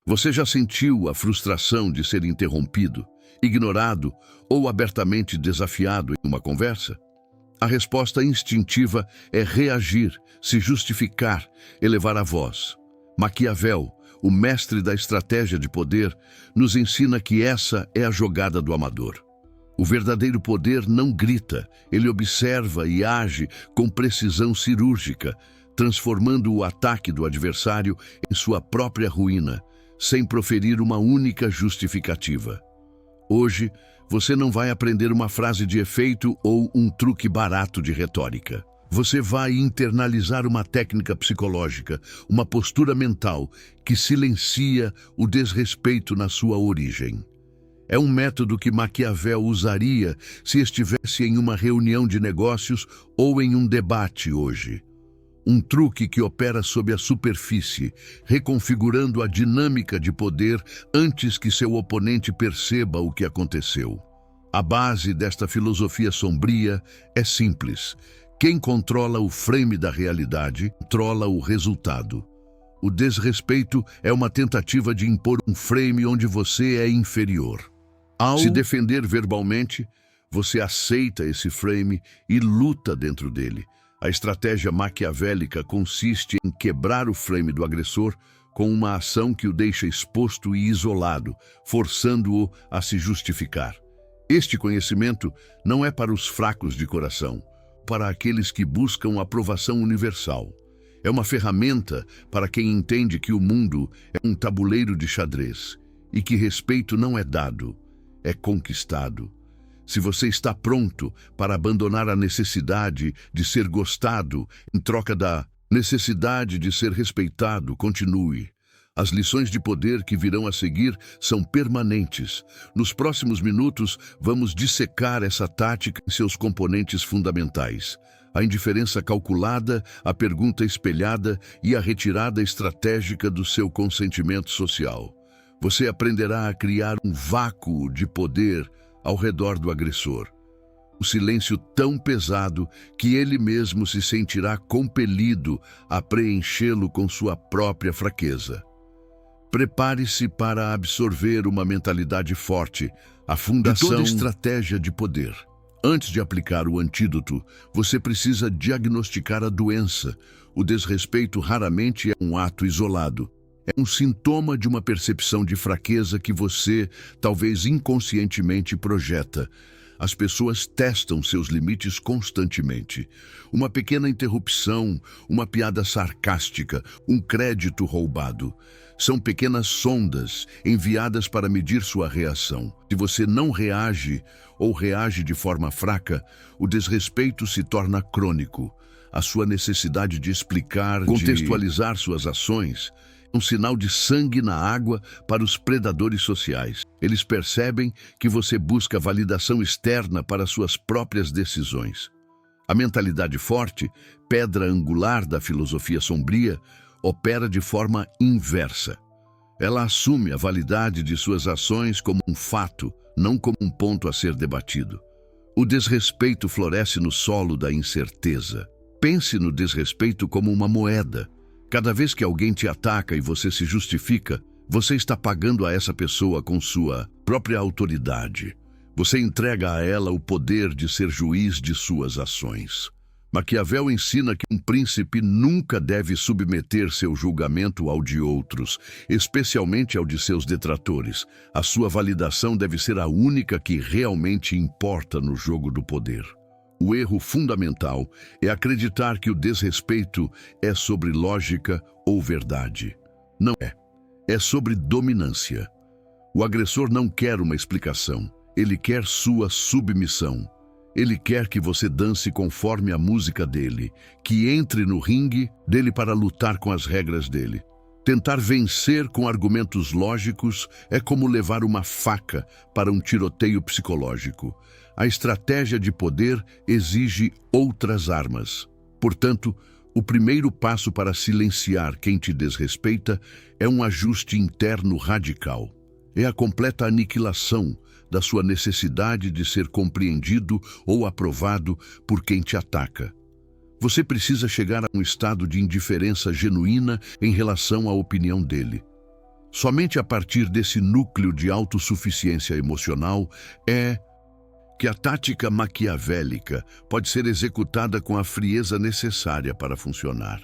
Você já sentiu a frustração de ser interrompido, ignorado ou abertamente desafiado em uma conversa? A resposta instintiva é reagir, se justificar, elevar a voz. Maquiavel, o mestre da estratégia de poder, nos ensina que essa é a jogada do amador. O verdadeiro poder não grita, ele observa e age com precisão cirúrgica, transformando o ataque do adversário em sua própria ruína, sem proferir uma única justificativa. Hoje, você não vai aprender uma frase de efeito ou um truque barato de retórica. Você vai internalizar uma técnica psicológica, uma postura mental que silencia o desrespeito na sua origem. É um método que Maquiavel usaria se estivesse em uma reunião de negócios ou em um debate hoje. Um truque que opera sob a superfície, reconfigurando a dinâmica de poder antes que seu oponente perceba o que aconteceu. A base desta filosofia sombria é simples. Quem controla o frame da realidade, controla o resultado. O desrespeito é uma tentativa de impor um frame onde você é inferior. Ao se defender verbalmente, você aceita esse frame e luta dentro dele. A estratégia maquiavélica consiste em quebrar o frame do agressor com uma ação que o deixa exposto e isolado, forçando-o a se justificar. Este conhecimento não é para os fracos de coração, para aqueles que buscam aprovação universal. É uma ferramenta para quem entende que o mundo é um tabuleiro de xadrez e que respeito não é dado, é conquistado. Se você está pronto para abandonar a necessidade de ser gostado em troca da necessidade de ser respeitado, continue. As lições de poder que virão a seguir são permanentes. Nos próximos minutos, vamos dissecar essa tática em seus componentes fundamentais. A indiferença calculada, a pergunta espelhada e a retirada estratégica do seu consentimento social. Você aprenderá a criar um vácuo de poder ao redor do agressor. O silêncio tão pesado que ele mesmo se sentirá compelido a preenchê-lo com sua própria fraqueza. Prepare-se para absorver uma mentalidade forte, a fundação de toda estratégia de poder. Antes de aplicar o antídoto, você precisa diagnosticar a doença. O desrespeito raramente é um ato isolado. É um sintoma de uma percepção de fraqueza que você, talvez inconscientemente, projeta. As pessoas testam seus limites constantemente. Uma pequena interrupção, uma piada sarcástica, um crédito roubado. São pequenas sondas enviadas para medir sua reação. Se você não reage ou reage de forma fraca, o desrespeito se torna crônico. A sua necessidade de explicar, contextualizar suas ações, um sinal de sangue na água para os predadores sociais. Eles percebem que você busca validação externa para suas próprias decisões. A mentalidade forte, pedra angular da filosofia sombria, opera de forma inversa. Ela assume a validade de suas ações como um fato, não como um ponto a ser debatido. O desrespeito floresce no solo da incerteza. Pense no desrespeito como uma moeda. Cada vez que alguém te ataca e você se justifica, você está pagando a essa pessoa com sua própria autoridade. Você entrega a ela o poder de ser juiz de suas ações. Maquiavel ensina que um príncipe nunca deve submeter seu julgamento ao de outros, especialmente ao de seus detratores. A sua validação deve ser a única que realmente importa no jogo do poder. O erro fundamental é acreditar que o desrespeito é sobre lógica ou verdade. Não é. É sobre dominância. O agressor não quer uma explicação. Ele quer sua submissão. Ele quer que você dance conforme a música dele, que entre no ringue dele para lutar com as regras dele. Tentar vencer com argumentos lógicos é como levar uma faca para um tiroteio psicológico. A estratégia de poder exige outras armas. Portanto, o primeiro passo para silenciar quem te desrespeita é um ajuste interno radical. É a completa aniquilação da sua necessidade de ser compreendido ou aprovado por quem te ataca. Você precisa chegar a um estado de indiferença genuína em relação à opinião dele. Somente a partir desse núcleo de autossuficiência emocional é que a tática maquiavélica pode ser executada com a frieza necessária para funcionar.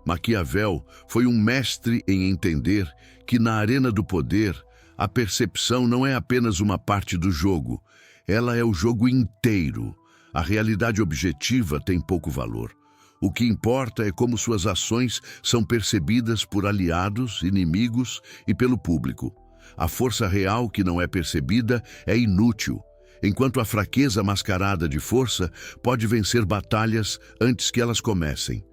Maquiavel foi um mestre em entender que na arena do poder, a percepção não é apenas uma parte do jogo, ela é o jogo inteiro. A realidade objetiva tem pouco valor. O que importa é como suas ações são percebidas por aliados, inimigos e pelo público. A força real que não é percebida é inútil, enquanto a fraqueza mascarada de força pode vencer batalhas antes que elas comecem.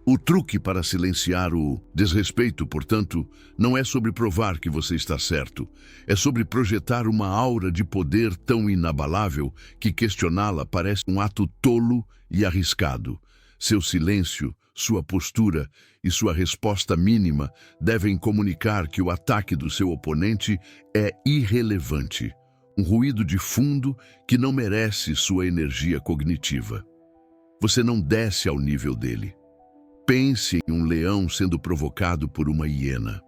O truque para silenciar o desrespeito, portanto, não é sobre provar que você está certo, é sobre projetar uma aura de poder tão inabalável que questioná-la parece um ato tolo e arriscado. Seu silêncio, sua postura e sua resposta mínima devem comunicar que o ataque do seu oponente é irrelevante, um ruído de fundo que não merece sua energia cognitiva. Você não desce ao nível dele. Pense em um leão sendo provocado por uma hiena.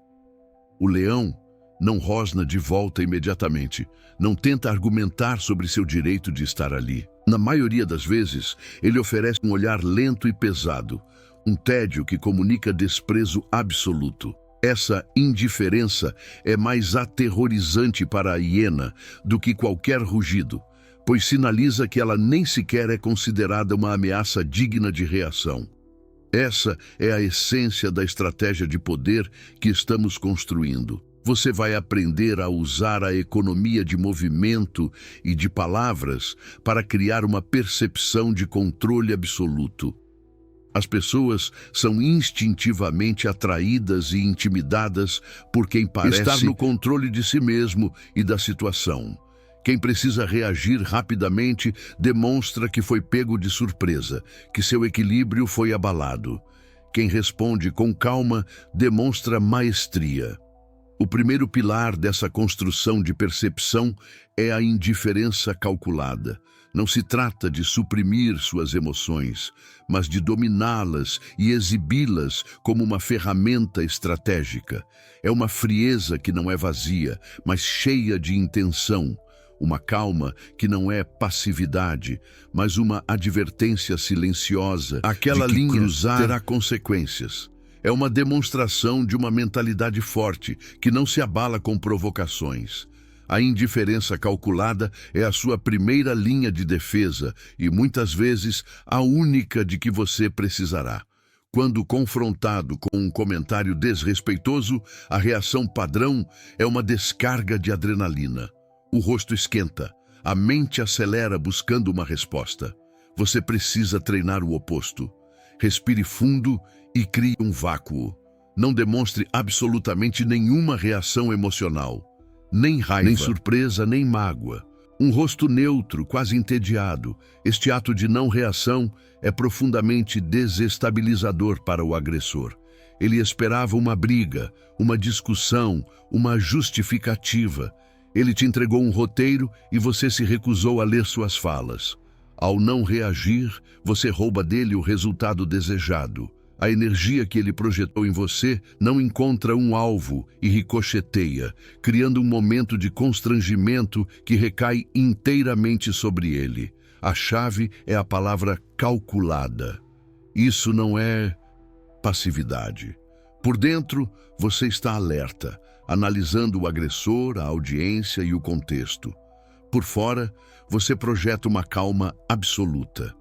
O leão não rosna de volta imediatamente, não tenta argumentar sobre seu direito de estar ali. Na maioria das vezes, ele oferece um olhar lento e pesado, um tédio que comunica desprezo absoluto. Essa indiferença é mais aterrorizante para a hiena do que qualquer rugido, pois sinaliza que ela nem sequer é considerada uma ameaça digna de reação. Essa é a essência da estratégia de poder que estamos construindo. Você vai aprender a usar a economia de movimento e de palavras para criar uma percepção de controle absoluto. As pessoas são instintivamente atraídas e intimidadas por quem parece estar no controle de si mesmo e da situação. Quem precisa reagir rapidamente demonstra que foi pego de surpresa, que seu equilíbrio foi abalado. Quem responde com calma demonstra maestria. O primeiro pilar dessa construção de percepção é a indiferença calculada. Não se trata de suprimir suas emoções, mas de dominá-las e exibi-las como uma ferramenta estratégica. É uma frieza que não é vazia, mas cheia de intenção. Uma calma que não é passividade, mas uma advertência silenciosa. Aquela linha cruzar terá consequências. É uma demonstração de uma mentalidade forte, que não se abala com provocações. A indiferença calculada é a sua primeira linha de defesa e, muitas vezes, a única de que você precisará. Quando confrontado com um comentário desrespeitoso, a reação padrão é uma descarga de adrenalina. O rosto esquenta, a mente acelera buscando uma resposta. Você precisa treinar o oposto. Respire fundo e crie um vácuo. Não demonstre absolutamente nenhuma reação emocional. Nem raiva, nem surpresa, nem mágoa. Um rosto neutro, quase entediado. Este ato de não reação é profundamente desestabilizador para o agressor. Ele esperava uma briga, uma discussão, uma justificativa. Ele te entregou um roteiro e você se recusou a ler suas falas. Ao não reagir, você rouba dele o resultado desejado. A energia que ele projetou em você não encontra um alvo e ricocheteia, criando um momento de constrangimento que recai inteiramente sobre ele. A chave é a palavra calculada. Isso não é passividade. Por dentro, você está alerta, analisando o agressor, a audiência e o contexto. Por fora, você projeta uma calma absoluta.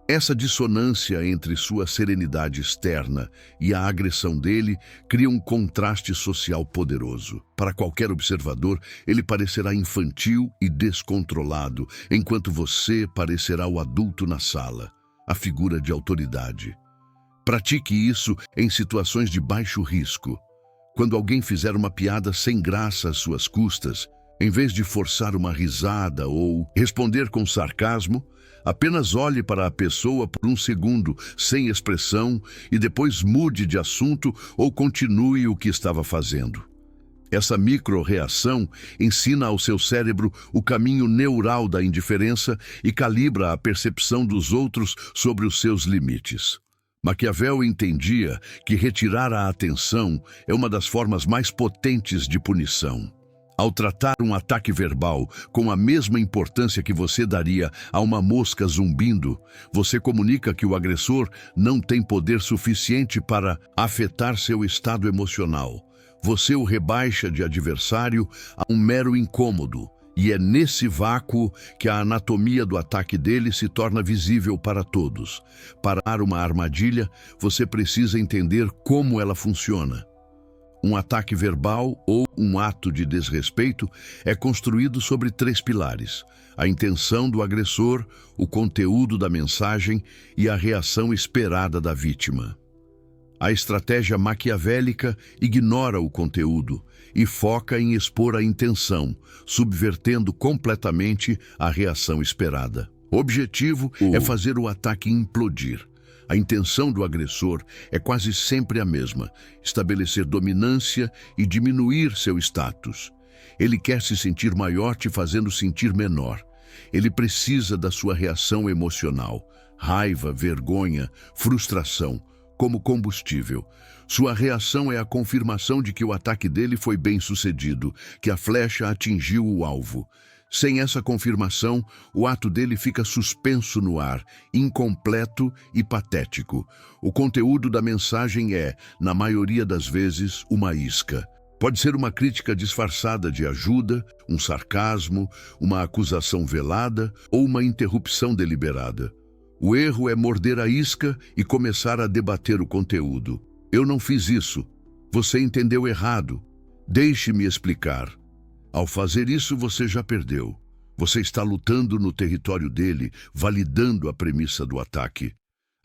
Essa dissonância entre sua serenidade externa e a agressão dele cria um contraste social poderoso. Para qualquer observador, ele parecerá infantil e descontrolado, enquanto você parecerá o adulto na sala, a figura de autoridade. Pratique isso em situações de baixo risco. Quando alguém fizer uma piada sem graça às suas custas, em vez de forçar uma risada ou responder com sarcasmo, apenas olhe para a pessoa por um segundo, sem expressão, e depois mude de assunto ou continue o que estava fazendo. Essa micro-reação ensina ao seu cérebro o caminho neural da indiferença e calibra a percepção dos outros sobre os seus limites. Maquiavel entendia que retirar a atenção é uma das formas mais potentes de punição. Ao tratar um ataque verbal com a mesma importância que você daria a uma mosca zumbindo, você comunica que o agressor não tem poder suficiente para afetar seu estado emocional. Você o rebaixa de adversário a um mero incômodo, e é nesse vácuo que a anatomia do ataque dele se torna visível para todos. Para uma armadilha, você precisa entender como ela funciona. Um ataque verbal ou um ato de desrespeito é construído sobre 3 pilares: a intenção do agressor, o conteúdo da mensagem e a reação esperada da vítima. A estratégia maquiavélica ignora o conteúdo e foca em expor a intenção, subvertendo completamente a reação esperada. O objetivo é fazer o ataque implodir. A intenção do agressor é quase sempre a mesma: estabelecer dominância e diminuir seu status. Ele quer se sentir maior te fazendo sentir menor. Ele precisa da sua reação emocional, raiva, vergonha, frustração, como combustível. Sua reação é a confirmação de que o ataque dele foi bem sucedido, que a flecha atingiu o alvo. Sem essa confirmação, o ato dele fica suspenso no ar, incompleto e patético. O conteúdo da mensagem é, na maioria das vezes, uma isca. Pode ser uma crítica disfarçada de ajuda, um sarcasmo, uma acusação velada ou uma interrupção deliberada. O erro é morder a isca e começar a debater o conteúdo. Eu não fiz isso. Você entendeu errado. Deixe-me explicar. Ao fazer isso, você já perdeu. Você está lutando no território dele, validando a premissa do ataque.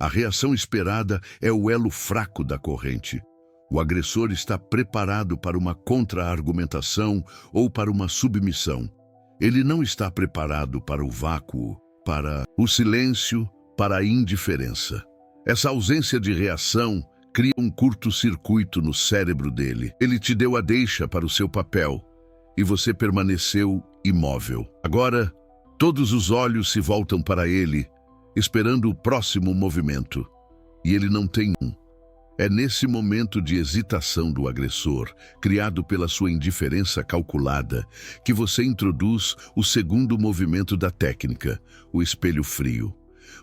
A reação esperada é o elo fraco da corrente. O agressor está preparado para uma contra-argumentação ou para uma submissão. Ele não está preparado para o vácuo, para o silêncio, para a indiferença. Essa ausência de reação cria um curto-circuito no cérebro dele. Ele te deu a deixa para o seu papel e você permaneceu imóvel. Agora, todos os olhos se voltam para ele, esperando o próximo movimento. E ele não tem um. É nesse momento de hesitação do agressor, criado pela sua indiferença calculada, que você introduz o segundo movimento da técnica, o espelho frio.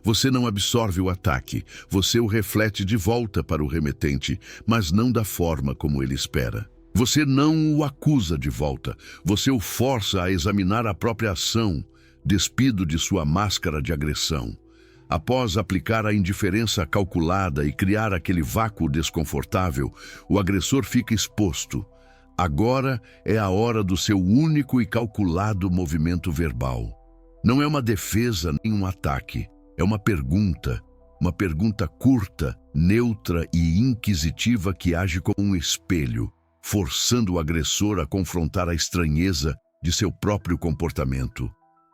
Você não absorve o ataque, você o reflete de volta para o remetente, mas não da forma como ele espera. Você não o acusa de volta, você o força a examinar a própria ação, despido de sua máscara de agressão. Após aplicar a indiferença calculada e criar aquele vácuo desconfortável, o agressor fica exposto. Agora é a hora do seu único e calculado movimento verbal. Não é uma defesa nem um ataque, é uma pergunta curta, neutra e inquisitiva que age como um espelho, forçando o agressor a confrontar a estranheza de seu próprio comportamento.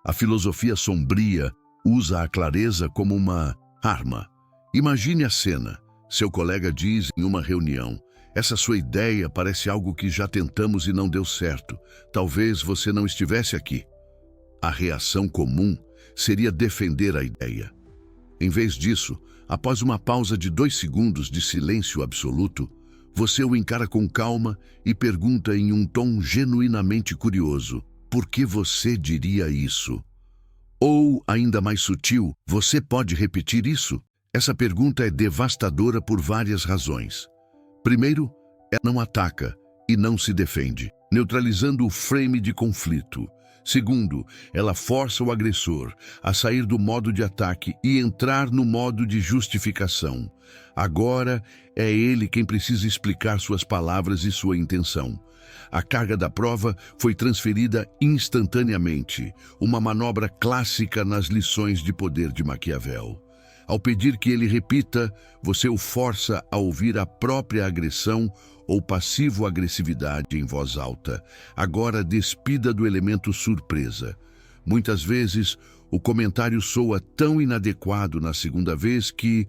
A filosofia sombria usa a clareza como uma arma. Imagine a cena. Seu colega diz em uma reunião: essa sua ideia parece algo que já tentamos e não deu certo. Talvez você não estivesse aqui. A reação comum seria defender a ideia. Em vez disso, após uma pausa de 2 segundos de silêncio absoluto, você o encara com calma e pergunta em um tom genuinamente curioso: por que você diria isso? Ou, ainda mais sutil, você pode repetir isso? Essa pergunta é devastadora por várias razões. Primeiro, ela não ataca e não se defende, neutralizando o frame de conflito. Segundo, ela força o agressor a sair do modo de ataque e entrar no modo de justificação. Agora é ele quem precisa explicar suas palavras e sua intenção. A carga da prova foi transferida instantaneamente, uma manobra clássica nas lições de poder de Maquiavel. Ao pedir que ele repita, você o força a ouvir a própria agressão ou passivo-agressividade em voz alta, agora despida do elemento surpresa. Muitas vezes, o comentário soa tão inadequado na segunda vez que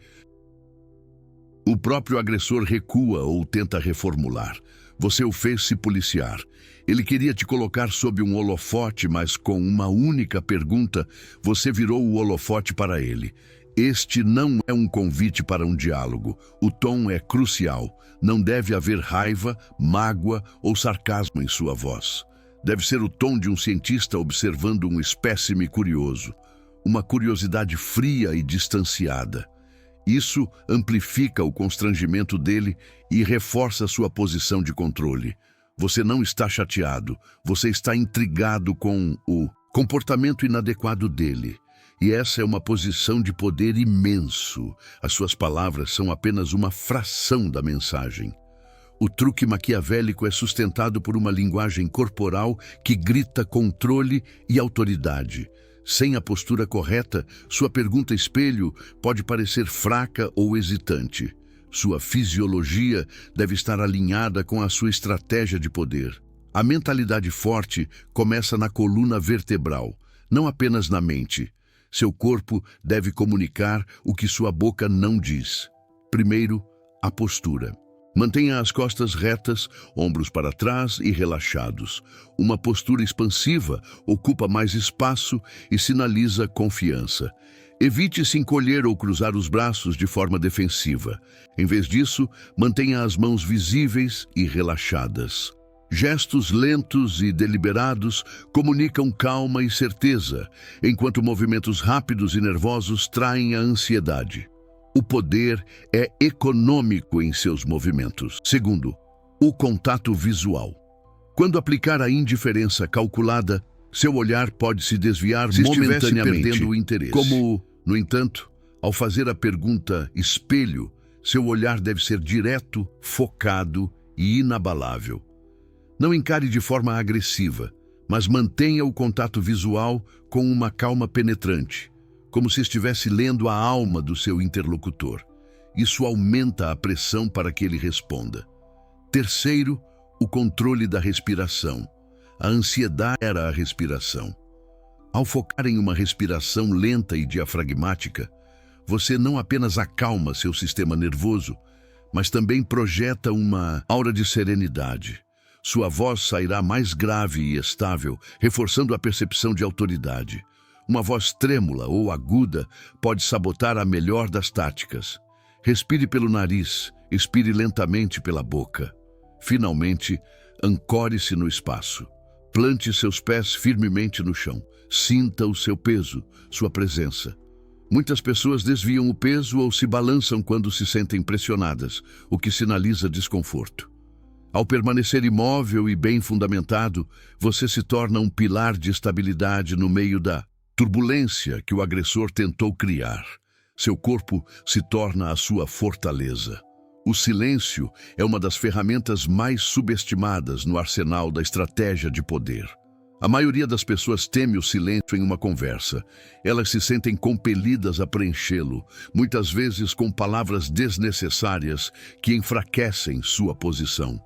o próprio agressor recua ou tenta reformular. Você o fez se policiar. Ele queria te colocar sob um holofote, mas com uma única pergunta, você virou o holofote para ele. Este não é um convite para um diálogo. O tom é crucial. Não deve haver raiva, mágoa ou sarcasmo em sua voz. Deve ser o tom de um cientista observando um espécime curioso. Uma curiosidade fria e distanciada. Isso amplifica o constrangimento dele e reforça sua posição de controle. Você não está chateado, você está intrigado com o comportamento inadequado dele. E essa é uma posição de poder imenso. As suas palavras são apenas uma fração da mensagem. O truque maquiavélico é sustentado por uma linguagem corporal que grita controle e autoridade. Sem a postura correta, sua pergunta espelho pode parecer fraca ou hesitante. Sua fisiologia deve estar alinhada com a sua estratégia de poder. A mentalidade forte começa na coluna vertebral, não apenas na mente. Seu corpo deve comunicar o que sua boca não diz. Primeiro, a postura. Mantenha as costas retas, ombros para trás e relaxados. Uma postura expansiva ocupa mais espaço e sinaliza confiança. Evite se encolher ou cruzar os braços de forma defensiva. Em vez disso, mantenha as mãos visíveis e relaxadas. Gestos lentos e deliberados comunicam calma e certeza, enquanto movimentos rápidos e nervosos traem a ansiedade. O poder é econômico em seus movimentos. Segundo, o contato visual. Quando aplicar a indiferença calculada, seu olhar pode se desviar momentaneamente, perdendo o interesse. No entanto, ao fazer a pergunta espelho, seu olhar deve ser direto, focado e inabalável. Não encare de forma agressiva, mas mantenha o contato visual com uma calma penetrante, como se estivesse lendo a alma do seu interlocutor. Isso aumenta a pressão para que ele responda. Terceiro, o controle da respiração. A ansiedade era a respiração. Ao focar em uma respiração lenta e diafragmática, você não apenas acalma seu sistema nervoso, mas também projeta uma aura de serenidade. Sua voz sairá mais grave e estável, reforçando a percepção de autoridade. Uma voz trêmula ou aguda pode sabotar a melhor das táticas. Respire pelo nariz, expire lentamente pela boca. Finalmente, ancore-se no espaço. Plante seus pés firmemente no chão. Sinta o seu peso, sua presença. Muitas pessoas desviam o peso ou se balançam quando se sentem pressionadas, o que sinaliza desconforto. Ao permanecer imóvel e bem fundamentado, você se torna um pilar de estabilidade no meio da turbulência que o agressor tentou criar. Seu corpo se torna a sua fortaleza. O silêncio é uma das ferramentas mais subestimadas no arsenal da estratégia de poder. A maioria das pessoas teme o silêncio em uma conversa. Elas se sentem compelidas a preenchê-lo, muitas vezes com palavras desnecessárias que enfraquecem sua posição.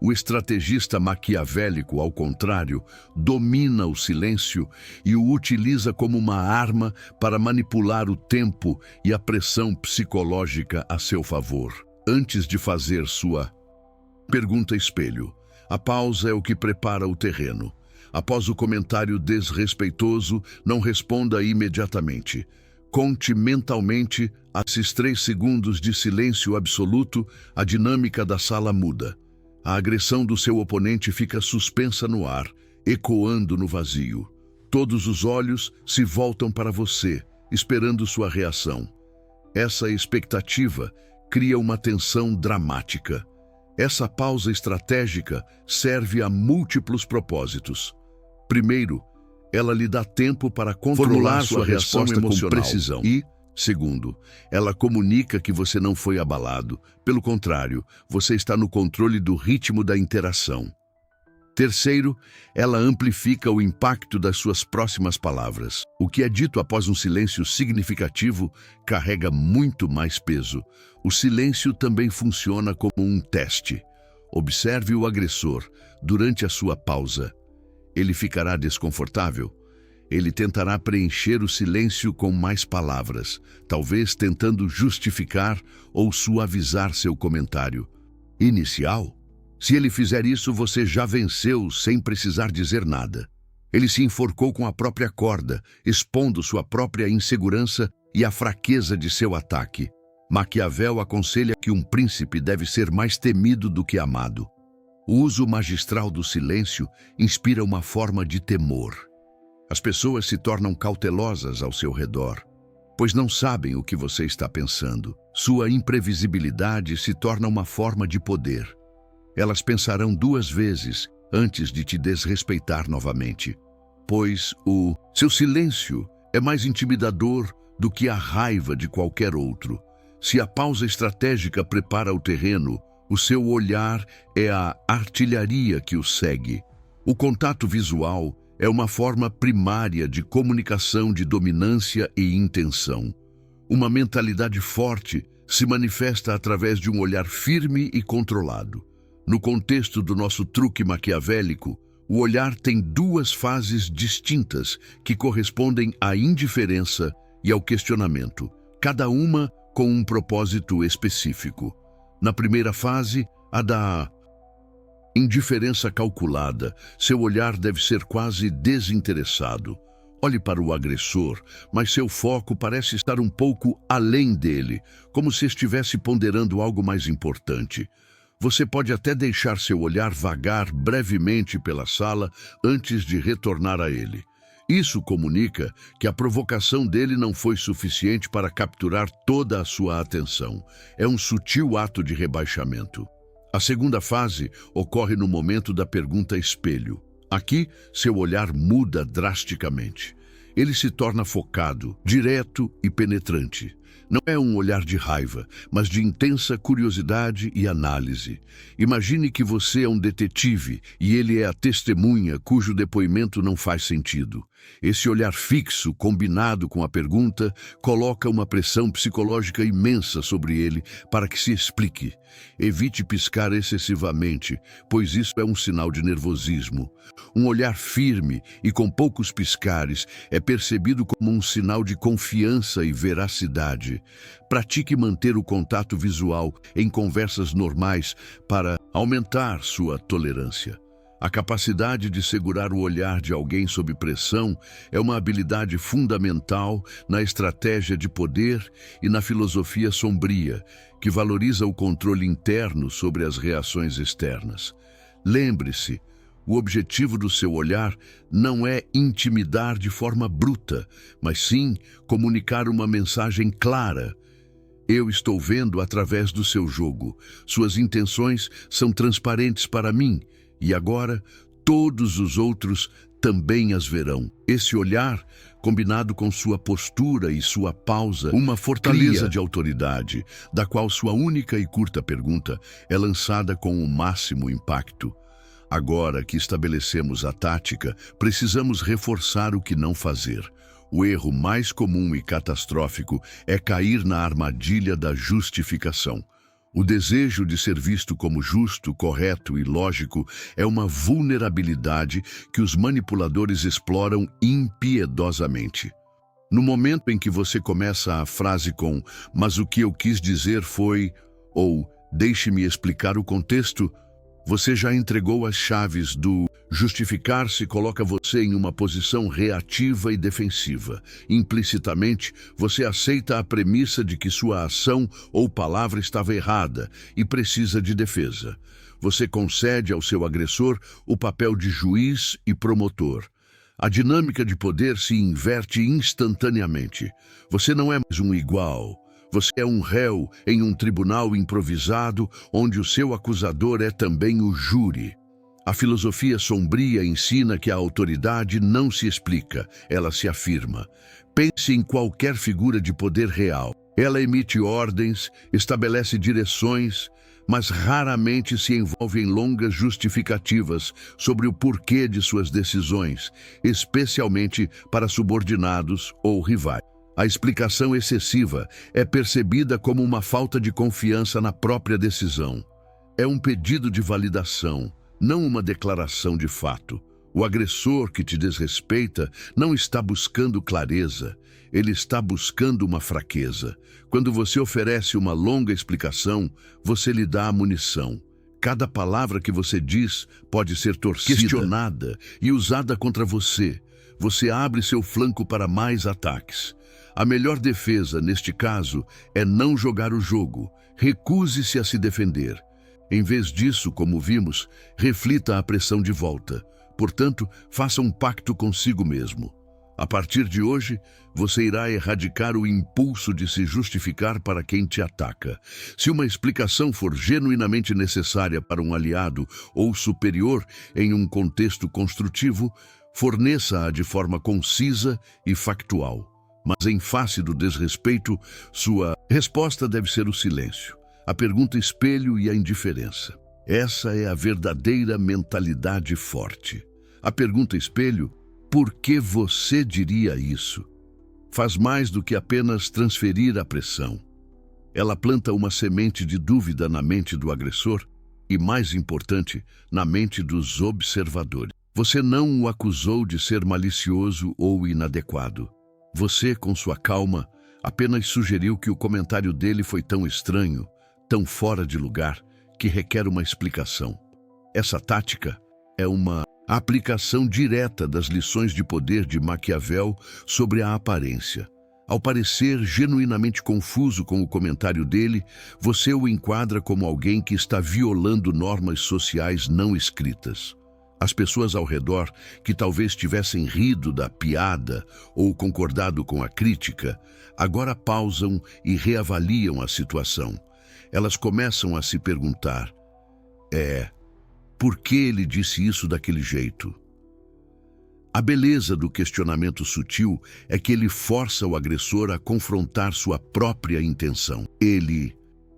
O estrategista maquiavélico, ao contrário, domina o silêncio e o utiliza como uma arma para manipular o tempo e a pressão psicológica a seu favor. Antes de fazer sua pergunta espelho, a pausa é o que prepara o terreno. Após o comentário desrespeitoso, não responda imediatamente. Conte mentalmente, esses 3 segundos de silêncio absoluto, a dinâmica da sala muda. A agressão do seu oponente fica suspensa no ar, ecoando no vazio. Todos os olhos se voltam para você, esperando sua reação. Essa expectativa cria uma tensão dramática. Essa pausa estratégica serve a múltiplos propósitos. Primeiro, ela lhe dá tempo para controlar sua resposta emocional com precisão. E, segundo, ela comunica que você não foi abalado. Pelo contrário, você está no controle do ritmo da interação. Terceiro, ela amplifica o impacto das suas próximas palavras. O que é dito após um silêncio significativo carrega muito mais peso. O silêncio também funciona como um teste. Observe o agressor durante a sua pausa. Ele ficará desconfortável. Ele tentará preencher o silêncio com mais palavras, talvez tentando justificar ou suavizar seu comentário inicial. Se ele fizer isso, você já venceu sem precisar dizer nada. Ele se enforcou com a própria corda, expondo sua própria insegurança e a fraqueza de seu ataque. Maquiavel aconselha que um príncipe deve ser mais temido do que amado. O uso magistral do silêncio inspira uma forma de temor. As pessoas se tornam cautelosas ao seu redor, pois não sabem o que você está pensando. Sua imprevisibilidade se torna uma forma de poder. Elas pensarão 2 vezes antes de te desrespeitar novamente, pois o seu silêncio é mais intimidador do que a raiva de qualquer outro. Se a pausa estratégica prepara o terreno, o seu olhar é a artilharia que o segue. O contato visual é uma forma primária de comunicação de dominância e intenção. Uma mentalidade forte se manifesta através de um olhar firme e controlado. No contexto do nosso truque maquiavélico, o olhar tem 2 fases distintas que correspondem à indiferença e ao questionamento, cada uma com um propósito específico. Na primeira fase, a da indiferença calculada, seu olhar deve ser quase desinteressado. Olhe para o agressor, mas seu foco parece estar um pouco além dele, como se estivesse ponderando algo mais importante. Você pode até deixar seu olhar vagar brevemente pela sala antes de retornar a ele. Isso comunica que a provocação dele não foi suficiente para capturar toda a sua atenção. É um sutil ato de rebaixamento. A segunda fase ocorre no momento da pergunta espelho. Aqui, seu olhar muda drasticamente. Ele se torna focado, direto e penetrante. Não é um olhar de raiva, mas de intensa curiosidade e análise. Imagine que você é um detetive e ele é a testemunha cujo depoimento não faz sentido. Esse olhar fixo, combinado com a pergunta, coloca uma pressão psicológica imensa sobre ele para que se explique. Evite piscar excessivamente, pois isso é um sinal de nervosismo. Um olhar firme e com poucos piscares é percebido como um sinal de confiança e veracidade. Pratique manter o contato visual em conversas normais para aumentar sua tolerância. A capacidade de segurar o olhar de alguém sob pressão é uma habilidade fundamental na estratégia de poder e na filosofia sombria, que valoriza o controle interno sobre as reações externas. Lembre-se, o objetivo do seu olhar não é intimidar de forma bruta, mas sim comunicar uma mensagem clara. Eu estou vendo através do seu jogo. Suas intenções são transparentes para mim. E agora, todos os outros também as verão. Esse olhar, combinado com sua postura e sua pausa, uma fortaleza de autoridade, da qual sua única e curta pergunta é lançada com o máximo impacto. Agora que estabelecemos a tática, precisamos reforçar o que não fazer. O erro mais comum e catastrófico é cair na armadilha da justificação. O desejo de ser visto como justo, correto e lógico é uma vulnerabilidade que os manipuladores exploram impiedosamente. No momento em que você começa a frase com "mas o que eu quis dizer foi" ou "deixe-me explicar o contexto", você já entregou as chaves do justificar-se coloca você em uma posição reativa e defensiva. Implicitamente, você aceita a premissa de que sua ação ou palavra estava errada e precisa de defesa. Você concede ao seu agressor o papel de juiz e promotor. A dinâmica de poder se inverte instantaneamente. Você não é mais um igual. Você é um réu em um tribunal improvisado, onde o seu acusador é também o júri. A filosofia sombria ensina que a autoridade não se explica, ela se afirma. Pense em qualquer figura de poder real. Ela emite ordens, estabelece direções, mas raramente se envolve em longas justificativas sobre o porquê de suas decisões, especialmente para subordinados ou rivais. A explicação excessiva é percebida como uma falta de confiança na própria decisão. É um pedido de validação, não uma declaração de fato. O agressor que te desrespeita não está buscando clareza, ele está buscando uma fraqueza. Quando você oferece uma longa explicação, você lhe dá a munição. Cada palavra que você diz pode ser torcida, questionada e usada contra você. Você abre seu flanco para mais ataques. A melhor defesa, neste caso, é não jogar o jogo. Recuse-se a se defender. Em vez disso, como vimos, reflita a pressão de volta. Portanto, faça um pacto consigo mesmo. A partir de hoje, você irá erradicar o impulso de se justificar para quem te ataca. Se uma explicação for genuinamente necessária para um aliado ou superior em um contexto construtivo, forneça-a de forma concisa e factual. Mas em face do desrespeito, sua resposta deve ser o silêncio, a pergunta espelho e a indiferença. Essa é a verdadeira mentalidade forte. A pergunta espelho: por que você diria isso? Faz mais do que apenas transferir a pressão. Ela planta uma semente de dúvida na mente do agressor e, mais importante, na mente dos observadores. Você não o acusou de ser malicioso ou inadequado. Você, com sua calma, apenas sugeriu que o comentário dele foi tão estranho, tão fora de lugar, que requer uma explicação. Essa tática é uma aplicação direta das lições de poder de Maquiavel sobre a aparência. Ao parecer genuinamente confuso com o comentário dele, você o enquadra como alguém que está violando normas sociais não escritas. As pessoas ao redor, que talvez tivessem rido da piada ou concordado com a crítica, agora pausam e reavaliam a situação. Elas começam a se perguntar: por que ele disse isso daquele jeito? A beleza do questionamento sutil é que ele força o agressor a confrontar sua própria intenção. Ele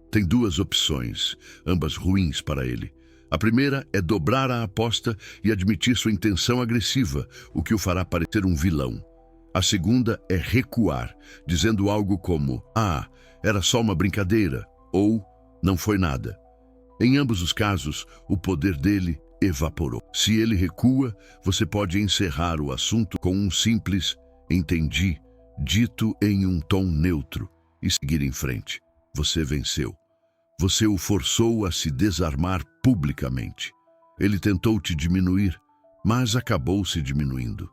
tem duas opções, ambas ruins para ele. A primeira é dobrar a aposta e admitir sua intenção agressiva, o que o fará parecer um vilão. A segunda é recuar, dizendo algo como: era só uma brincadeira, ou não foi nada. Em ambos os casos, o poder dele evaporou. Se ele recua, você pode encerrar o assunto com um simples "entendi", dito em um tom neutro, e seguir em frente. Você venceu. Você o forçou a se desarmar publicamente. Ele tentou te diminuir, mas acabou se diminuindo.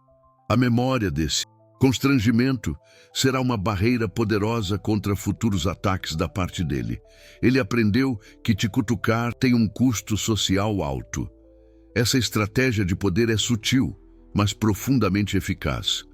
A memória desse constrangimento será uma barreira poderosa contra futuros ataques da parte dele. Ele aprendeu que te cutucar tem um custo social alto. Essa estratégia de poder é sutil, mas profundamente eficaz.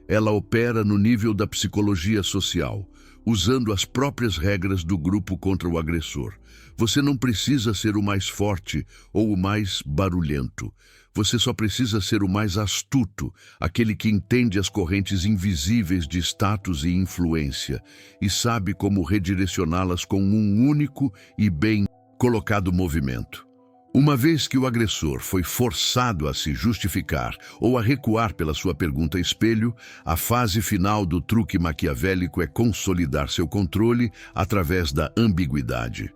Ela opera no nível da psicologia social, usando as próprias regras do grupo contra o agressor. Você não precisa ser o mais forte ou o mais barulhento. Você só precisa ser o mais astuto, aquele que entende as correntes invisíveis de status e influência e sabe como redirecioná-las com um único e bem colocado movimento. Uma vez que o agressor foi forçado a se justificar ou a recuar pela sua pergunta espelho, a fase final do truque maquiavélico é consolidar seu controle através da ambiguidade.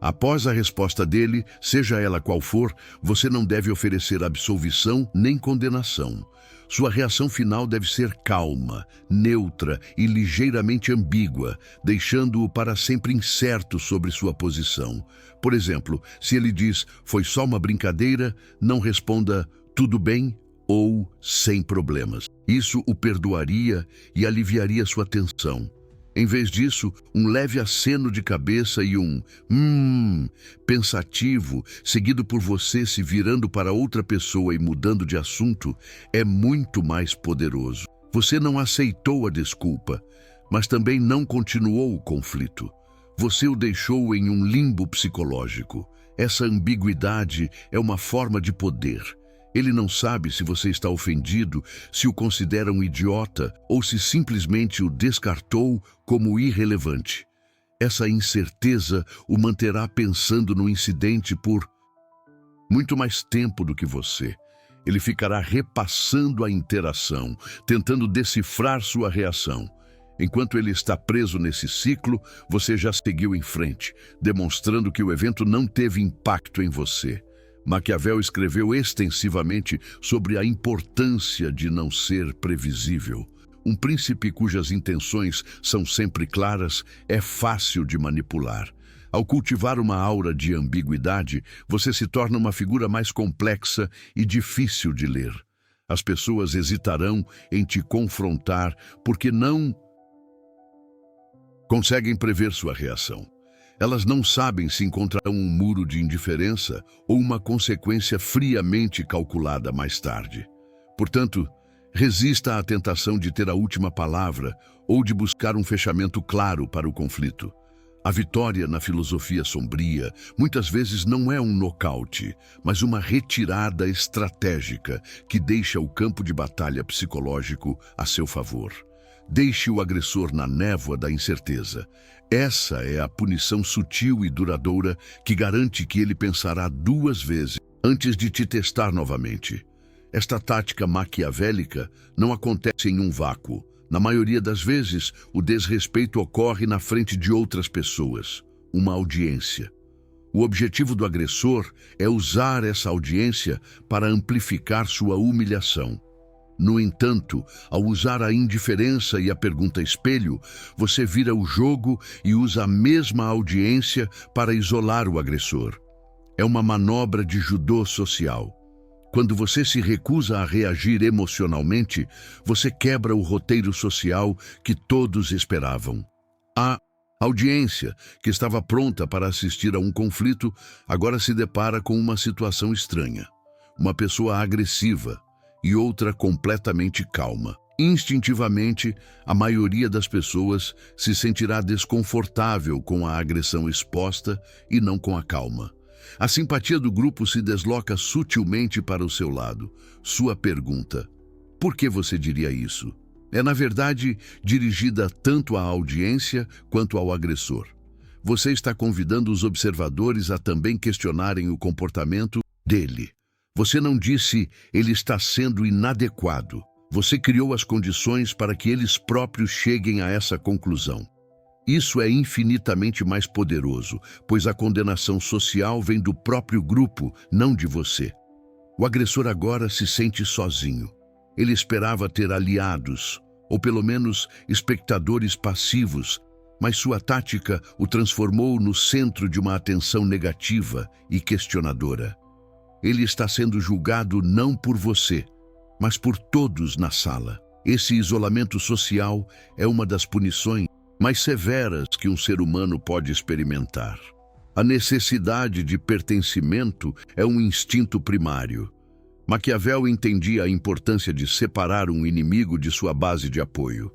Após a resposta dele, seja ela qual for, você não deve oferecer absolvição nem condenação. Sua reação final deve ser calma, neutra e ligeiramente ambígua, deixando-o para sempre incerto sobre sua posição. Por exemplo, se ele diz "foi só uma brincadeira", não responda "tudo bem" ou "sem problemas". Isso o perdoaria e aliviaria sua tensão. Em vez disso, um leve aceno de cabeça e um pensativo, seguido por você se virando para outra pessoa e mudando de assunto, é muito mais poderoso. Você não aceitou a desculpa, mas também não continuou o conflito. Você o deixou em um limbo psicológico. Essa ambiguidade é uma forma de poder. Ele não sabe se você está ofendido, se o considera um idiota ou se simplesmente o descartou como irrelevante. Essa incerteza o manterá pensando no incidente por muito mais tempo do que você. Ele ficará repassando a interação, tentando decifrar sua reação. Enquanto ele está preso nesse ciclo, você já seguiu em frente, demonstrando que o evento não teve impacto em você. Maquiavel escreveu extensivamente sobre a importância de não ser previsível. Um príncipe cujas intenções são sempre claras é fácil de manipular. Ao cultivar uma aura de ambiguidade, você se torna uma figura mais complexa e difícil de ler. As pessoas hesitarão em te confrontar porque não Conseguem prever sua reação. Elas não sabem se encontrarão um muro de indiferença ou uma consequência friamente calculada mais tarde. Portanto, resista à tentação de ter a última palavra ou de buscar um fechamento claro para o conflito. A vitória na filosofia sombria muitas vezes não é um nocaute, mas uma retirada estratégica que deixa o campo de batalha psicológico a seu favor. Deixe o agressor na névoa da incerteza. Essa é a punição sutil e duradoura que garante que ele pensará 2 vezes antes de te testar novamente. Esta tática maquiavélica não acontece em um vácuo. Na maioria das vezes, o desrespeito ocorre na frente de outras pessoas, uma audiência. O objetivo do agressor é usar essa audiência para amplificar sua humilhação. No entanto, ao usar a indiferença e a pergunta espelho, você vira o jogo e usa a mesma audiência para isolar o agressor. É uma manobra de judô social. Quando você se recusa a reagir emocionalmente, você quebra o roteiro social que todos esperavam. A audiência, que estava pronta para assistir a um conflito, agora se depara com uma situação estranha. Uma pessoa agressiva e outra completamente calma. Instintivamente, a maioria das pessoas se sentirá desconfortável com a agressão exposta e não com a calma. A simpatia do grupo se desloca sutilmente para o seu lado. Sua pergunta: por que você diria isso? É, na verdade, dirigida tanto à audiência quanto ao agressor. Você está convidando os observadores a também questionarem o comportamento dele. Você não disse ele está sendo inadequado. Você criou as condições para que eles próprios cheguem a essa conclusão. Isso é infinitamente mais poderoso, pois a condenação social vem do próprio grupo, não de você. O agressor agora se sente sozinho. Ele esperava ter aliados, ou pelo menos espectadores passivos, mas sua tática o transformou no centro de uma atenção negativa e questionadora. Ele está sendo julgado não por você, mas por todos na sala. Esse isolamento social é uma das punições mais severas que um ser humano pode experimentar. A necessidade de pertencimento é um instinto primário. Maquiavel entendia a importância de separar um inimigo de sua base de apoio.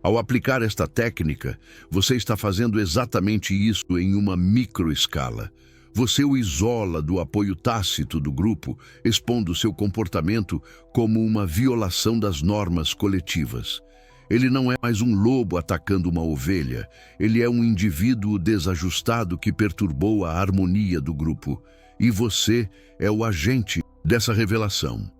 Ao aplicar esta técnica, você está fazendo exatamente isso em uma microescala. Você o isola do apoio tácito do grupo, expondo seu comportamento como uma violação das normas coletivas. Ele não é mais um lobo atacando uma ovelha. Ele é um indivíduo desajustado que perturbou a harmonia do grupo. E você é o agente dessa revelação.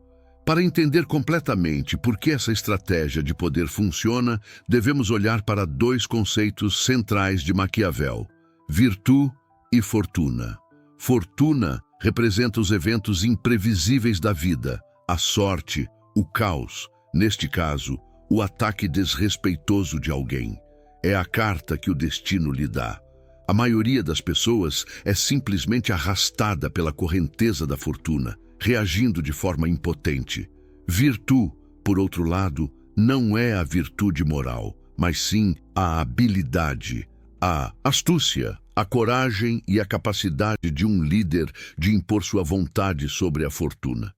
Para entender completamente por que essa estratégia de poder funciona, devemos olhar para 2 conceitos centrais de Maquiavel: virtude e fortuna. Fortuna representa os eventos imprevisíveis da vida, a sorte, o caos, neste caso, o ataque desrespeitoso de alguém. É a carta que o destino lhe dá. A maioria das pessoas é simplesmente arrastada pela correnteza da fortuna, reagindo de forma impotente. Virtude, por outro lado, não é a virtude moral, mas sim a habilidade, a astúcia, a coragem e a capacidade de um líder de impor sua vontade sobre a fortuna.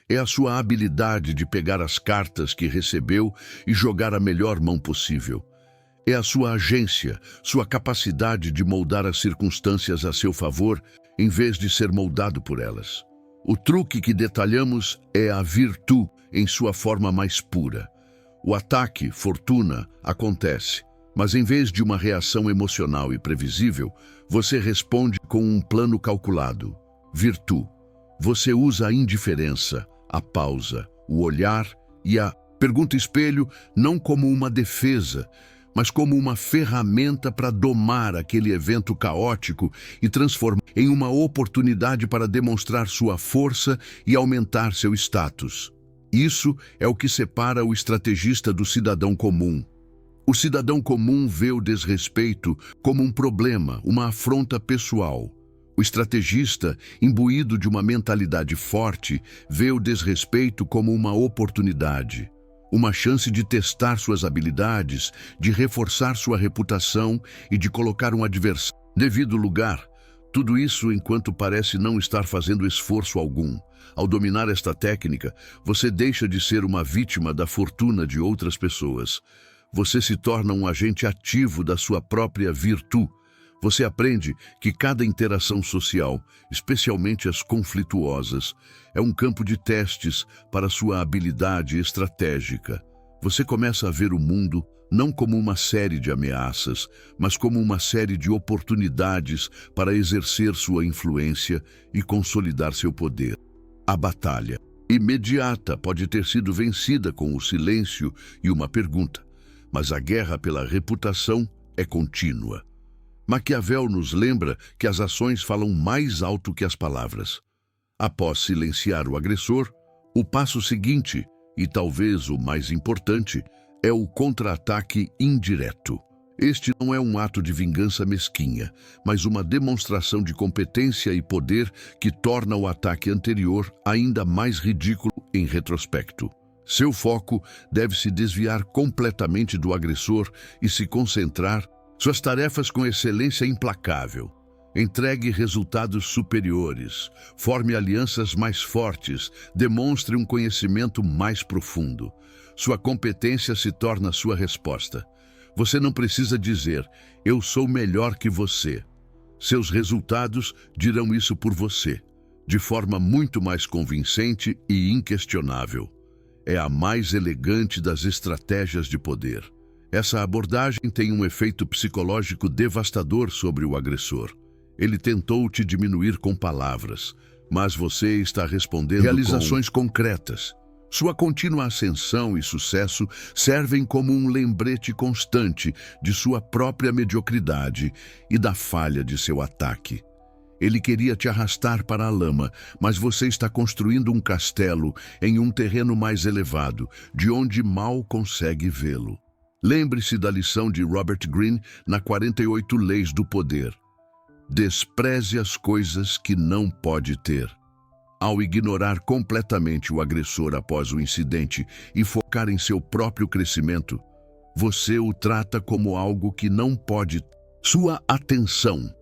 É a sua habilidade de pegar as cartas que recebeu e jogar a melhor mão possível. É a sua agência, sua capacidade de moldar as circunstâncias a seu favor, em vez de ser moldado por elas. O truque que detalhamos é a virtude em sua forma mais pura. O ataque, fortuna, acontece, mas em vez de uma reação emocional e previsível, você responde com um plano calculado. Virtude. Você usa a indiferença, a pausa, o olhar e a pergunta espelho não como uma defesa, mas como uma ferramenta para domar aquele evento caótico e transformar em uma oportunidade para demonstrar sua força e aumentar seu status. Isso é o que separa o estrategista do cidadão comum. O cidadão comum vê o desrespeito como um problema, uma afronta pessoal. O estrategista, imbuído de uma mentalidade forte, vê o desrespeito como uma oportunidade. Uma chance de testar suas habilidades, de reforçar sua reputação e de colocar um adversário no devido lugar. Tudo isso enquanto parece não estar fazendo esforço algum. Ao dominar esta técnica, você deixa de ser uma vítima da fortuna de outras pessoas. Você se torna um agente ativo da sua própria virtude. Você aprende que cada interação social, especialmente as conflituosas, é um campo de testes para sua habilidade estratégica. Você começa a ver o mundo não como uma série de ameaças, mas como uma série de oportunidades para exercer sua influência e consolidar seu poder. A batalha imediata pode ter sido vencida com o silêncio e uma pergunta, mas a guerra pela reputação é contínua. Maquiavel nos lembra que as ações falam mais alto que as palavras. Após silenciar o agressor, o passo seguinte, e talvez o mais importante, é o contra-ataque indireto. Este não é um ato de vingança mesquinha, mas uma demonstração de competência e poder que torna o ataque anterior ainda mais ridículo em retrospecto. Seu foco deve se desviar completamente do agressor e se concentrar suas tarefas com excelência implacável. Entregue resultados superiores, forme alianças mais fortes, demonstre um conhecimento mais profundo. Sua competência se torna sua resposta. Você não precisa dizer, eu sou melhor que você. Seus resultados dirão isso por você, de forma muito mais convincente e inquestionável. É a mais elegante das estratégias de poder. Essa abordagem tem um efeito psicológico devastador sobre o agressor. Ele tentou te diminuir com palavras, mas você está respondendo realizações concretas. Sua contínua ascensão e sucesso servem como um lembrete constante de sua própria mediocridade e da falha de seu ataque. Ele queria te arrastar para a lama, mas você está construindo um castelo em um terreno mais elevado, de onde mal consegue vê-lo. Lembre-se da lição de Robert Greene na 48 Leis do Poder. Despreze as coisas que não pode ter. Ao ignorar completamente o agressor após o incidente e focar em seu próprio crescimento, você o trata como algo que não pode ter sua atenção.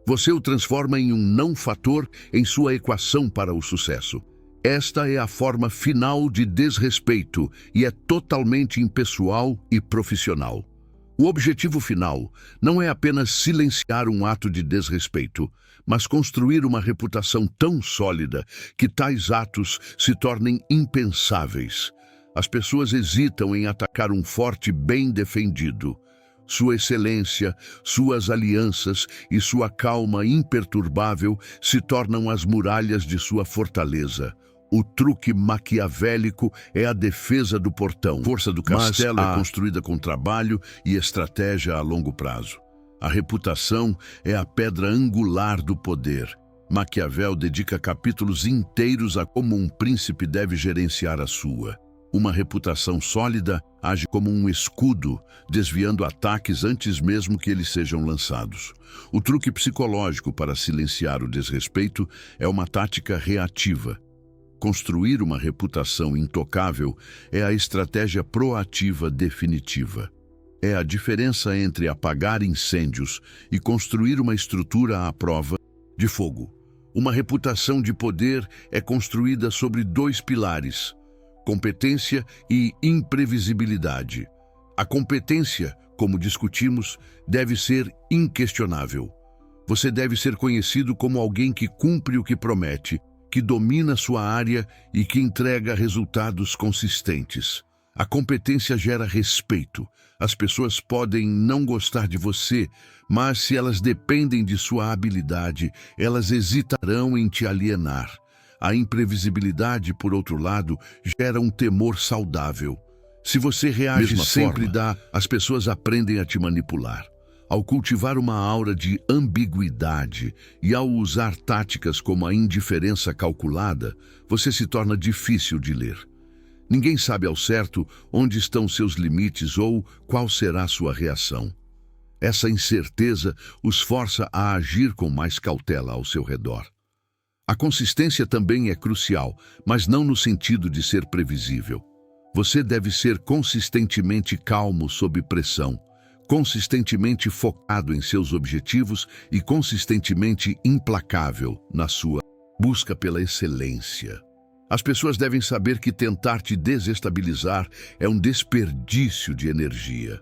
Você o transforma em um não-fator em sua equação para o sucesso. Esta é a forma final de desrespeito e é totalmente impessoal e profissional. O objetivo final não é apenas silenciar um ato de desrespeito, mas construir uma reputação tão sólida que tais atos se tornem impensáveis. As pessoas hesitam em atacar um forte bem defendido. Sua excelência, suas alianças e sua calma imperturbável se tornam as muralhas de sua fortaleza. O truque maquiavélico é a defesa do portão. A força do castelo é construída com trabalho e estratégia a longo prazo. A reputação é a pedra angular do poder. Maquiavel dedica capítulos inteiros a como um príncipe deve gerenciar a sua. Uma reputação sólida age como um escudo, desviando ataques antes mesmo que eles sejam lançados. O truque psicológico para silenciar o desrespeito é uma tática reativa. Construir uma reputação intocável é a estratégia proativa definitiva. É a diferença entre apagar incêndios e construir uma estrutura à prova de fogo. Uma reputação de poder é construída sobre dois pilares: competência e imprevisibilidade. A competência, como discutimos, deve ser inquestionável. Você deve ser conhecido como alguém que cumpre o que promete, que domina sua área e que entrega resultados consistentes. A competência gera respeito. As pessoas podem não gostar de você, mas se elas dependem de sua habilidade, elas hesitarão em te alienar. A imprevisibilidade, por outro lado, gera um temor saudável. Se você reage sempre, as pessoas aprendem a te manipular. Ao cultivar uma aura de ambiguidade e ao usar táticas como a indiferença calculada, você se torna difícil de ler. Ninguém sabe ao certo onde estão seus limites ou qual será sua reação. Essa incerteza os força a agir com mais cautela ao seu redor. A consistência também é crucial, mas não no sentido de ser previsível. Você deve ser consistentemente calmo sob pressão, consistentemente focado em seus objetivos e consistentemente implacável na sua busca pela excelência. As pessoas devem saber que tentar te desestabilizar é um desperdício de energia.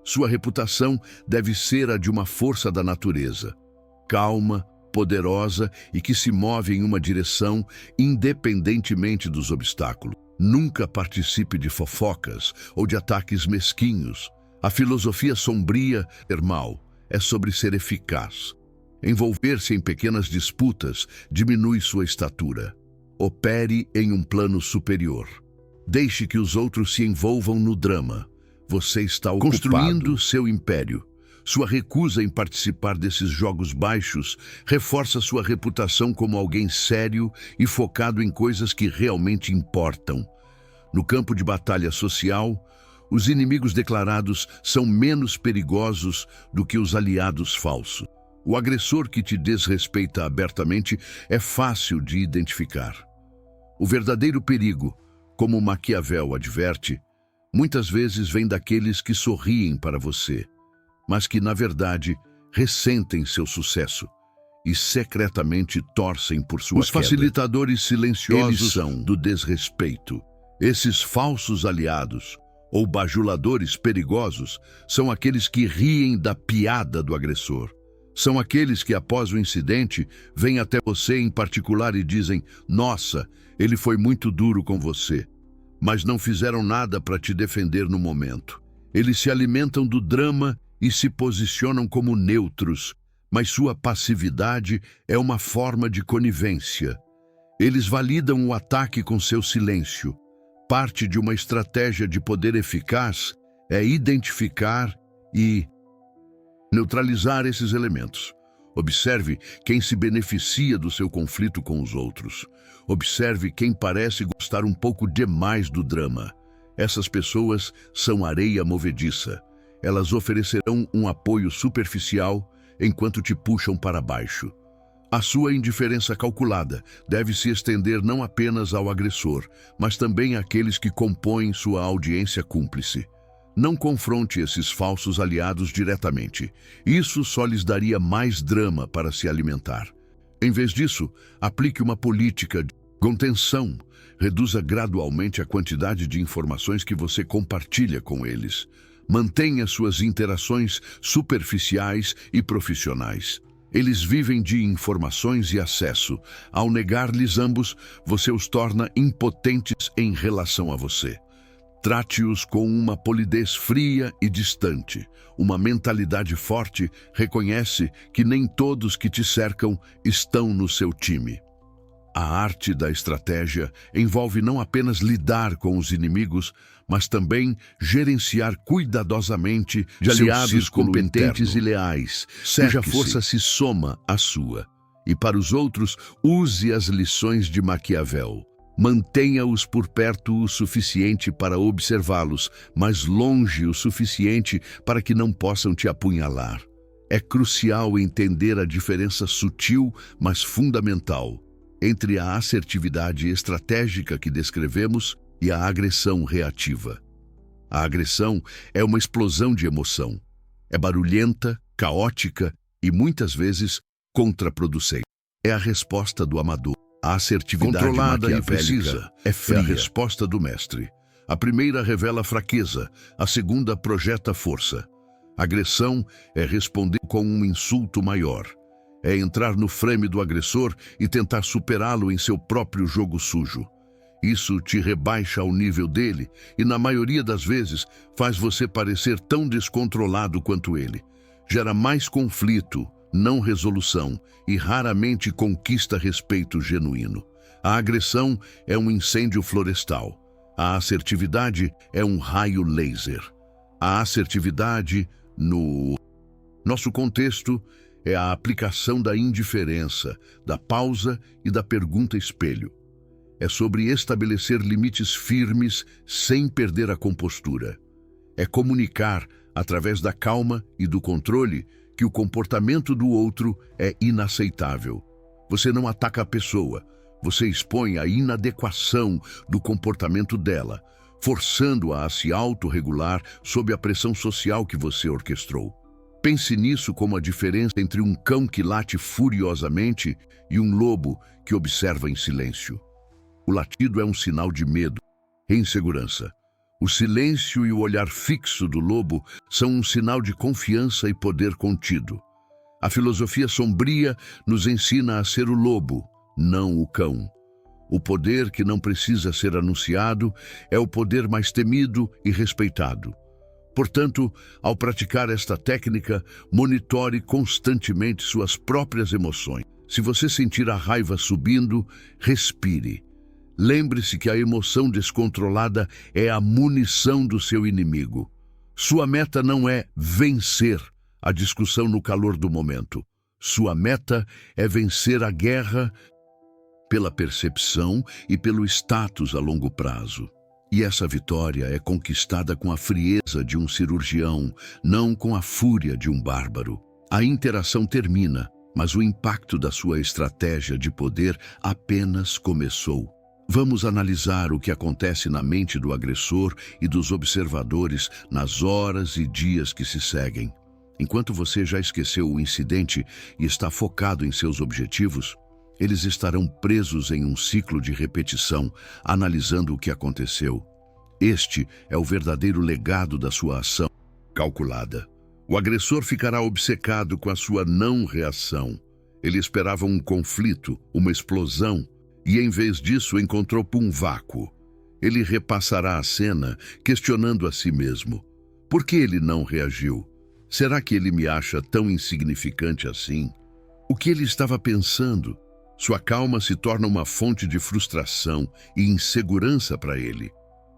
Sua reputação deve ser a de uma força da natureza, calma, poderosa e que se move em uma direção independentemente dos obstáculos. Nunca participe de fofocas ou de ataques mesquinhos. A filosofia sombria, termal, é sobre ser eficaz. Envolver-se em pequenas disputas diminui sua estatura. Opere em um plano superior. Deixe que os outros se envolvam no drama. Você está construindo seu império. Sua recusa em participar desses jogos baixos reforça sua reputação como alguém sério e focado em coisas que realmente importam. No campo de batalha social, os inimigos declarados são menos perigosos do que os aliados falsos. O agressor que te desrespeita abertamente é fácil de identificar. O verdadeiro perigo, como Maquiavel adverte, muitas vezes vem daqueles que sorriem para você, mas que, na verdade, ressentem seu sucesso e secretamente torcem por sua queda. Os facilitadores silenciosos são do desrespeito. Esses falsos aliados, ou bajuladores perigosos, são aqueles que riem da piada do agressor. São aqueles que, após o incidente, vêm até você em particular e dizem: "Nossa, ele foi muito duro com você", mas não fizeram nada para te defender no momento. Eles se alimentam do drama e se posicionam como neutros, mas sua passividade é uma forma de conivência. Eles validam o ataque com seu silêncio. Parte de uma estratégia de poder eficaz é identificar e neutralizar esses elementos. Observe quem se beneficia do seu conflito com os outros. Observe quem parece gostar um pouco demais do drama. Essas pessoas são areia movediça. Elas oferecerão um apoio superficial enquanto te puxam para baixo. A sua indiferença calculada deve se estender não apenas ao agressor, mas também àqueles que compõem sua audiência cúmplice. Não confronte esses falsos aliados diretamente. Isso só lhes daria mais drama para se alimentar. Em vez disso, aplique uma política de contenção. Reduza gradualmente a quantidade de informações que você compartilha com eles. Mantenha suas interações superficiais e profissionais. Eles vivem de informações e acesso. Ao negar-lhes ambos, você os torna impotentes em relação a você. Trate-os com uma polidez fria e distante. Uma mentalidade forte reconhece que nem todos que te cercam estão no seu time. A arte da estratégia envolve não apenas lidar com os inimigos, mas também gerenciar cuidadosamente de aliados competentes e leais, cuja força se soma à sua. E para os outros, use as lições de Maquiavel. Mantenha-os por perto o suficiente para observá-los, mas longe o suficiente para que não possam te apunhalar. É crucial entender a diferença sutil, mas fundamental, entre a assertividade estratégica que descrevemos e a agressão reativa. A agressão é uma explosão de emoção. É barulhenta, caótica e, muitas vezes, contraproducente. É a resposta do amador. A assertividade controlada e precisa é fria. É a resposta do mestre. A primeira revela fraqueza, a segunda projeta força. Agressão é responder com um insulto maior. É entrar no frame do agressor e tentar superá-lo em seu próprio jogo sujo. Isso te rebaixa ao nível dele e, na maioria das vezes, faz você parecer tão descontrolado quanto ele. Gera mais conflito, não resolução, e raramente conquista respeito genuíno. A agressão é um incêndio florestal. A assertividade é um raio laser. A assertividade, no nosso contexto, é a aplicação da indiferença, da pausa e da pergunta espelho. É sobre estabelecer limites firmes sem perder a compostura. É comunicar, através da calma e do controle, que o comportamento do outro é inaceitável. Você não ataca a pessoa, você expõe a inadequação do comportamento dela. forçando-a a se autorregular sob a pressão social que você orquestrou. Pense nisso como a diferença entre um cão que late furiosamente e um lobo que observa em silêncio. O latido é um sinal de medo e insegurança. O silêncio e o olhar fixo do lobo são um sinal de confiança e poder contido. A filosofia sombria nos ensina a ser o lobo, não o cão. O poder que não precisa ser anunciado é o poder mais temido e respeitado. Portanto, ao praticar esta técnica, monitore constantemente suas próprias emoções. Se você sentir a raiva subindo, respire. Lembre-se que a emoção descontrolada é a munição do seu inimigo. Sua meta não é vencer a discussão no calor do momento. Sua meta é vencer a guerra pela percepção e pelo status a longo prazo. E essa vitória é conquistada com a frieza de um cirurgião, não com a fúria de um bárbaro. A interação termina, mas o impacto da sua estratégia de poder apenas começou. Vamos analisar o que acontece na mente do agressor e dos observadores nas horas e dias que se seguem. Enquanto você já esqueceu o incidente e está focado em seus objetivos, eles estarão presos em um ciclo de repetição, analisando o que aconteceu. Este é o verdadeiro legado da sua ação calculada. O agressor ficará obcecado com a sua não-reação. Ele esperava um conflito, uma explosão, e em vez disso encontrou um vácuo. Ele repassará a cena, questionando a si mesmo. Por que ele não reagiu? Será que ele me acha tão insignificante assim? O que ele estava pensando? Sua calma se torna uma fonte de frustração e insegurança para ele.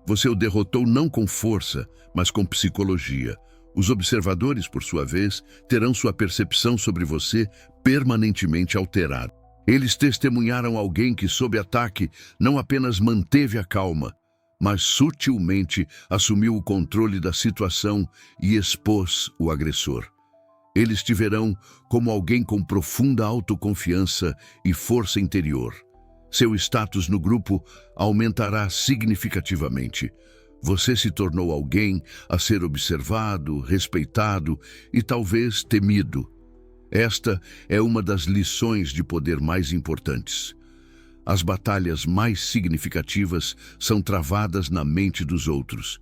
Você o derrotou não com força, mas com psicologia. Os observadores, por sua vez, terão sua percepção sobre você permanentemente alterada. Eles testemunharam alguém que, sob ataque, não apenas manteve a calma, mas sutilmente assumiu o controle da situação e expôs o agressor. Eles te verão como alguém com profunda autoconfiança e força interior. Seu status no grupo aumentará significativamente. Você se tornou alguém a ser observado, respeitado e talvez temido. Esta é uma das lições de poder mais importantes. As batalhas mais significativas são travadas na mente dos outros.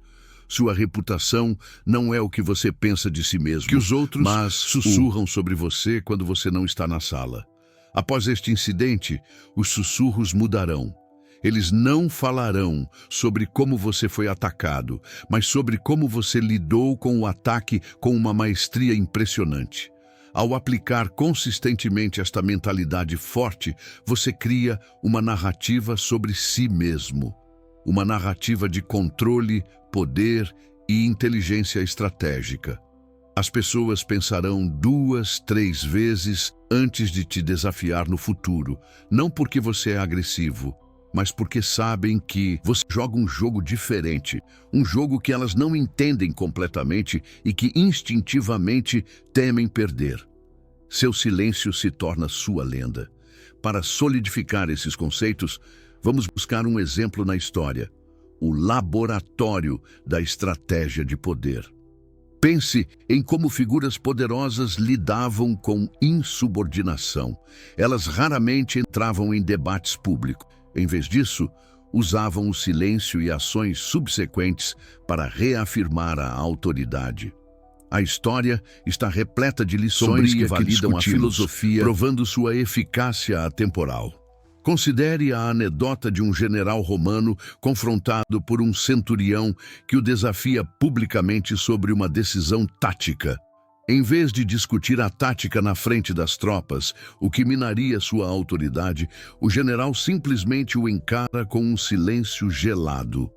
Sua reputação não é o que você pensa de si mesmo, que os outros mas sussurram sobre você quando você não está na sala. Após este incidente, os sussurros mudarão. Eles não falarão sobre como você foi atacado, mas sobre como você lidou com o ataque com uma maestria impressionante. Ao aplicar consistentemente esta mentalidade forte, você cria uma narrativa sobre si mesmo. Uma narrativa de controle, poder e inteligência estratégica. As pessoas pensarão 2, 3 vezes antes de te desafiar no futuro, não porque você é agressivo, mas porque sabem que você joga um jogo diferente, um jogo que elas não entendem completamente e que instintivamente temem perder. Seu silêncio se torna sua lenda. Para solidificar esses conceitos, vamos buscar um exemplo na história: o laboratório da estratégia de poder. Pense em como figuras poderosas lidavam com insubordinação. Elas raramente entravam em debates públicos. Em vez disso, usavam o silêncio e ações subsequentes para reafirmar a autoridade. A história está repleta de lições que validam a filosofia, provando sua eficácia atemporal. Considere a anedota de um general romano confrontado por um centurião que o desafia publicamente sobre uma decisão tática. Em vez de discutir a tática na frente das tropas, o que minaria sua autoridade, o general simplesmente o encara com um silêncio gelado.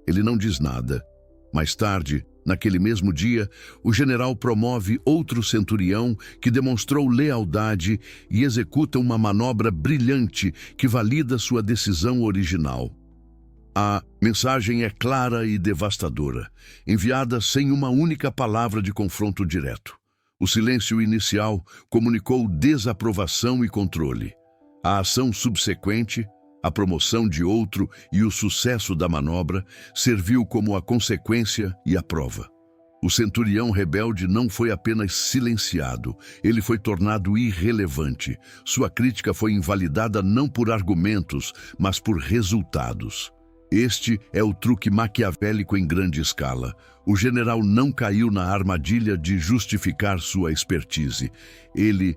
Ele não diz nada. Mais tarde, naquele mesmo dia, o general promove outro centurião que demonstrou lealdade e executa uma manobra brilhante que valida sua decisão original. A mensagem é clara e devastadora, enviada sem uma única palavra de confronto direto. O silêncio inicial comunicou desaprovação e controle. A ação subsequente, A promoção de outro e o sucesso da manobra serviu como a consequência e a prova. O centurião rebelde não foi apenas silenciado, ele foi tornado irrelevante. Sua crítica foi invalidada não por argumentos, mas por resultados. Este é o truque maquiavélico em grande escala. O general não caiu na armadilha de justificar sua expertise. Ele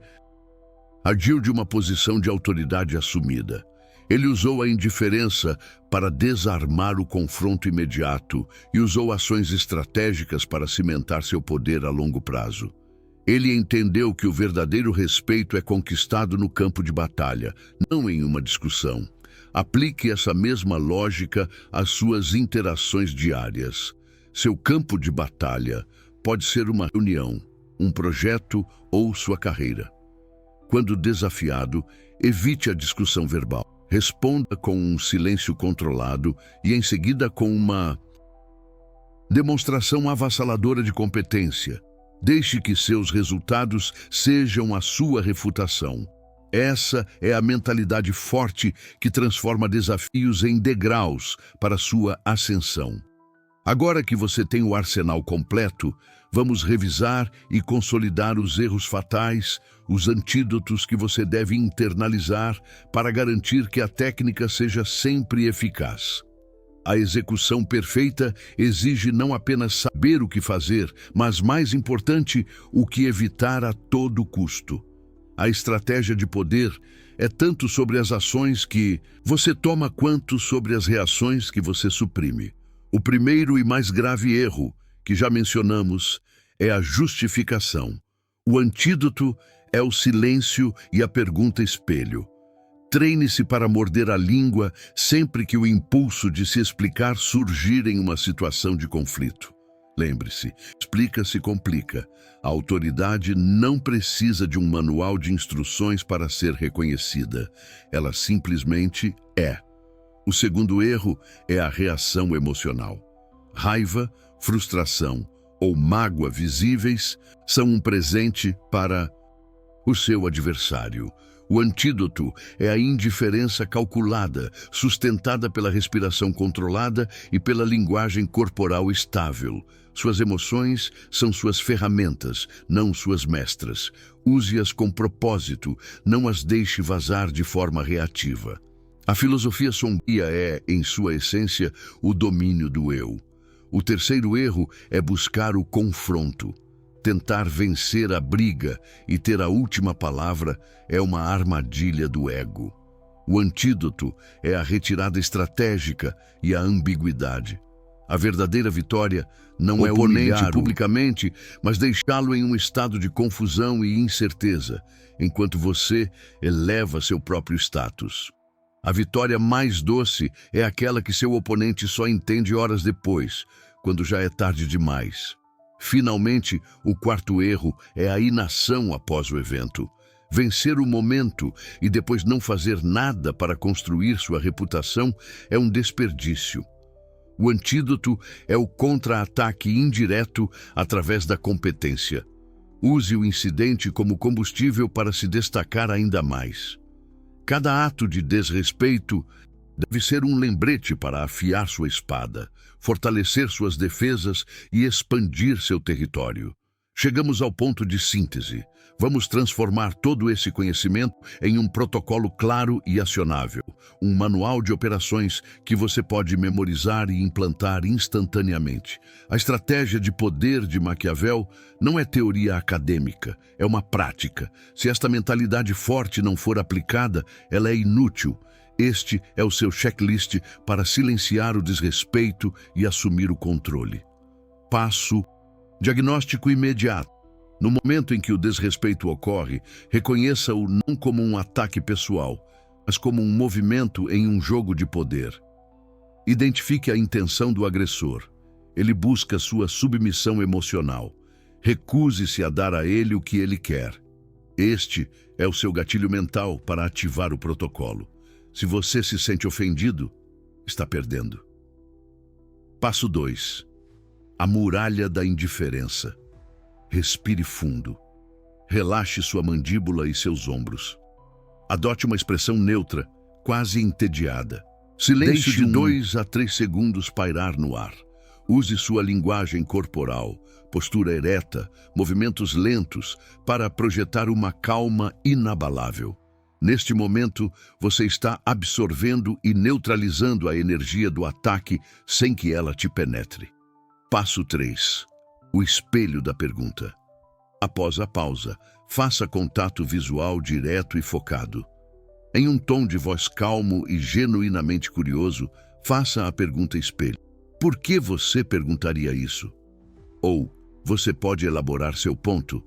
agiu de uma posição de autoridade assumida. Ele usou a indiferença para desarmar o confronto imediato e usou ações estratégicas para cimentar seu poder a longo prazo. Ele entendeu que o verdadeiro respeito é conquistado no campo de batalha, não em uma discussão. Aplique essa mesma lógica às suas interações diárias. Seu campo de batalha pode ser uma reunião, um projeto ou sua carreira. Quando desafiado, evite a discussão verbal. Responda com um silêncio controlado e, em seguida, com uma demonstração avassaladora de competência. Deixe que seus resultados sejam a sua refutação. Essa é a mentalidade forte que transforma desafios em degraus para sua ascensão. Agora que você tem o arsenal completo, vamos revisar e consolidar os erros fatais, os antídotos que você deve internalizar para garantir que a técnica seja sempre eficaz. A execução perfeita exige não apenas saber o que fazer, mas, mais importante, o que evitar a todo custo. A estratégia de poder é tanto sobre as ações que você toma quanto sobre as reações que você suprime. O primeiro e mais grave erro, que já mencionamos, é a justificação. O antídoto é o silêncio e a pergunta espelho. Treine-se para morder a língua sempre que o impulso de se explicar surgir em uma situação de conflito. Lembre-se, explica se complica. A autoridade não precisa de um manual de instruções para ser reconhecida. Ela simplesmente é. O segundo erro é a reação emocional. Raiva, frustração ou mágoa visíveis são um presente para o seu adversário. O antídoto é a indiferença calculada, sustentada pela respiração controlada e pela linguagem corporal estável. Suas emoções são suas ferramentas, não suas mestras. Use-as com propósito, não as deixe vazar de forma reativa. A filosofia sombria é, em sua essência, o domínio do eu. O terceiro erro é buscar o confronto. Tentar vencer a briga e ter a última palavra é uma armadilha do ego. O antídoto é a retirada estratégica e a ambiguidade. A verdadeira vitória não é oponente publicamente, mas deixá-lo em um estado de confusão e incerteza, enquanto você eleva seu próprio status. A vitória mais doce é aquela que seu oponente só entende horas depois, quando já é tarde demais. Finalmente, o quarto erro é a inação após o evento. Vencer o momento e depois não fazer nada para construir sua reputação é um desperdício. O antídoto é o contra-ataque indireto através da competência. Use o incidente como combustível para se destacar ainda mais. Cada ato de desrespeito deve ser um lembrete para afiar sua espada, fortalecer suas defesas e expandir seu território. Chegamos ao ponto de síntese. Vamos transformar todo esse conhecimento em um protocolo claro e acionável, um manual de operações que você pode memorizar e implantar instantaneamente. A estratégia de poder de Maquiavel não é teoria acadêmica, é uma prática. Se esta mentalidade forte não for aplicada, ela é inútil. Este é o seu checklist para silenciar o desrespeito e assumir o controle. Passo: diagnóstico imediato. No momento em que o desrespeito ocorre, reconheça-o não como um ataque pessoal, mas como um movimento em um jogo de poder. Identifique a intenção do agressor. Ele busca sua submissão emocional. Recuse-se a dar a ele o que ele quer. Este é o seu gatilho mental para ativar o protocolo. Se você se sente ofendido, está perdendo. Passo 2. A muralha da indiferença. Respire fundo. Relaxe sua mandíbula e seus ombros. Adote uma expressão neutra, quase entediada. Silêncio de 2 a 3 segundos pairar no ar. Use sua linguagem corporal, postura ereta, movimentos lentos para projetar uma calma inabalável. Neste momento, você está absorvendo e neutralizando a energia do ataque sem que ela te penetre. Passo 3. O espelho da pergunta. Após a pausa, faça contato visual direto e focado. Em um tom de voz calmo e genuinamente curioso, faça a pergunta espelho. Por que você perguntaria isso? Ou, você pode elaborar seu ponto?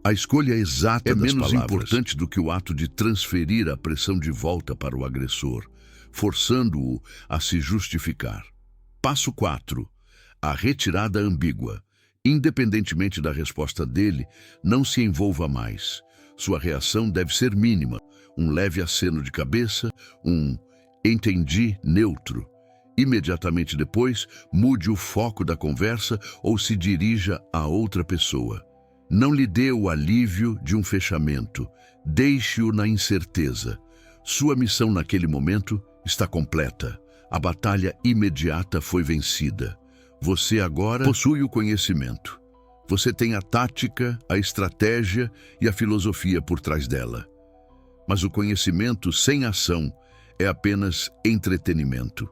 A escolha exata das palavras é menos importante do que o ato de transferir a pressão de volta para o agressor, forçando-o a se justificar. Passo 4. A retirada ambígua. Independentemente da resposta dele, não se envolva mais. Sua reação deve ser mínima. Um leve aceno de cabeça, um "entendi" neutro. Imediatamente depois, mude o foco da conversa ou se dirija a outra pessoa. Não lhe dê o alívio de um fechamento. Deixe-o na incerteza. Sua missão naquele momento está completa. A batalha imediata foi vencida. Você agora possui o conhecimento. Você tem a tática, a estratégia e a filosofia por trás dela. Mas o conhecimento sem ação é apenas entretenimento.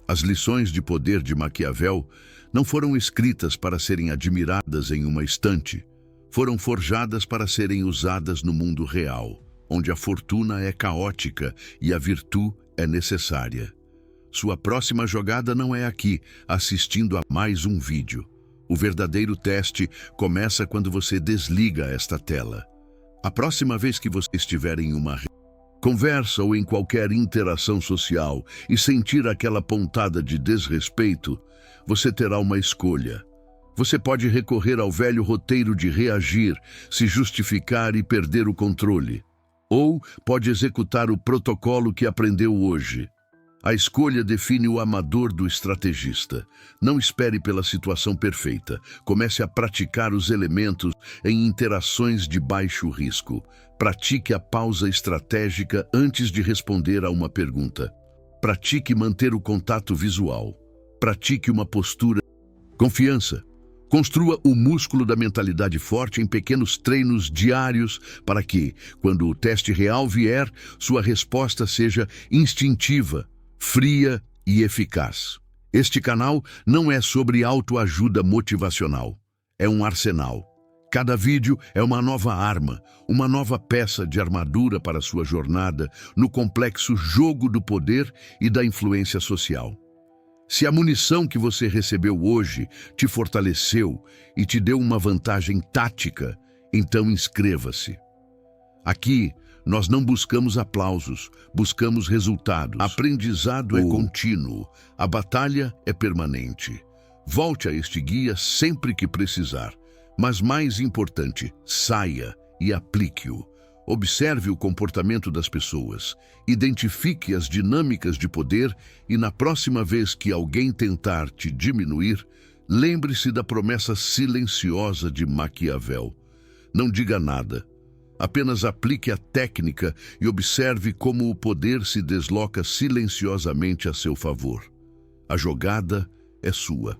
As lições de poder de Maquiavel não foram escritas para serem admiradas em uma estante. Foram forjadas para serem usadas no mundo real, onde a fortuna é caótica e a virtude é necessária. Sua próxima jogada não é aqui, assistindo a mais um vídeo. O verdadeiro teste começa quando você desliga esta tela. A próxima vez que você estiver em uma conversa ou em qualquer interação social e sentir aquela pontada de desrespeito, você terá uma escolha. Você pode recorrer ao velho roteiro de reagir, se justificar e perder o controle. Ou pode executar o protocolo que aprendeu hoje. A escolha define o amador do estrategista. Não espere pela situação perfeita. Comece a praticar os elementos em interações de baixo risco. Pratique a pausa estratégica antes de responder a uma pergunta. Pratique manter o contato visual. Pratique uma postura. Confiança. Construa o músculo da mentalidade forte em pequenos treinos diários para que, quando o teste real vier, sua resposta seja instintiva, fria e eficaz. Este canal não é sobre autoajuda motivacional. É um arsenal. Cada vídeo é uma nova arma, uma nova peça de armadura para sua jornada no complexo jogo do poder e da influência social. Se a munição que você recebeu hoje te fortaleceu e te deu uma vantagem tática, então inscreva-se. Aqui, nós não buscamos aplausos, buscamos resultados. Aprendizado é contínuo, a batalha é permanente. Volte a este guia sempre que precisar, mas mais importante, saia e aplique-o. Observe o comportamento das pessoas, identifique as dinâmicas de poder e na próxima vez que alguém tentar te diminuir, lembre-se da promessa silenciosa de Maquiavel. Não diga nada. Apenas aplique a técnica e observe como o poder se desloca silenciosamente a seu favor. A jogada é sua.